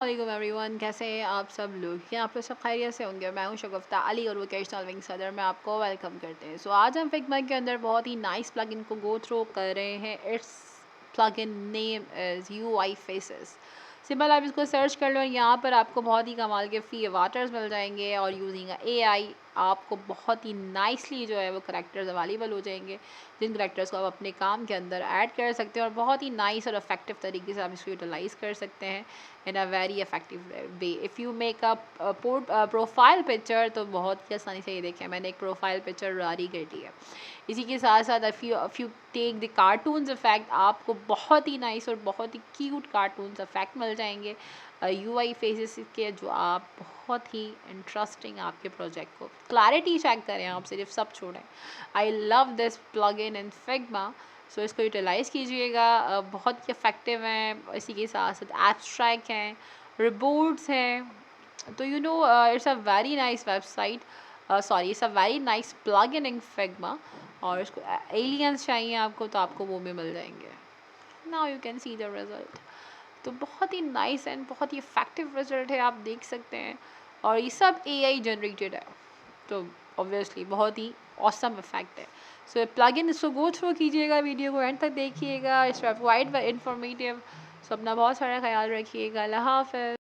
वालेकुम एवरीवन, कैसे हैं आप सब लोग। यहाँ पे सब खैरियत से होंगे। मैं हूँ शगुफ्ता अली और वोकेशनल विंग सदर में आपको वेलकम करते हैं। सो आज हम फिग्मा के अंदर बहुत ही नाइस प्लगइन को गो थ्रू कर रहे हैं। It's plugin name is UI faces. Simple आप इसको सर्च कर लो, यहाँ पर आपको बहुत ही कमाल के फ्री वाटर्स मिल जाएंगे और यूजिंग AI आपको बहुत ही नाइसली जो है वो करेक्टर्स अवेलेबल हो जाएंगे, जिन करेक्टर्स को आप अपने काम के अंदर ऐड कर सकते हैं और बहुत ही नाइस और इफेक्टिव तरीके से आप इसको यूटिलाइज़ कर सकते हैं in a very effective way. If you make a profile picture तो बहुत ही आसानी से, ये देखें मैंने एक प्रोफाइल पिक्चर रेडी कर दी है। इसी के साथ साथ if you take the cartoons effect, आपको बहुत ही नाइस और बहुत ही क्यूट कार्टून्स इफेक्ट मिल जाएंगे UI फेसेस के, जो आप बहुत ही इंटरेस्टिंग आपके प्रोजेक्ट को क्लैरिटी चेक करें, आप सिर्फ सब छोड़ें। I love this plug in Figma. So इसको यूटिलाइज़ कीजिएगा, बहुत ही इफ़ेक्टिव हैं। इसी के साथ साथ एब्स्ट्रैक्ट हैं, रिपोर्ट्स हैं। तो it's a very nice website, sorry it's a very nice plug in Figma. और इसको एलियंस चाहिए आपको तो आपको वो भी मिल जाएंगे। Now you can see the result. तो बहुत ही नाइस एंड बहुत ही इफ़ेक्टिव रिजल्ट है, आप देख सकते हैं। और ये सब AI जनरेटेड है, तो ऑब्वियसली बहुत ही ऑसम इफेक्ट है। सो प्लगइन इसको गो थ्रू कीजिएगा, वीडियो को एंड तक देखिएगा, इट्स क्वाइट इन्फॉर्मेटिव। सो अपना बहुत सारा ख्याल रखिएगा। अल्लाह हाफ़िज़।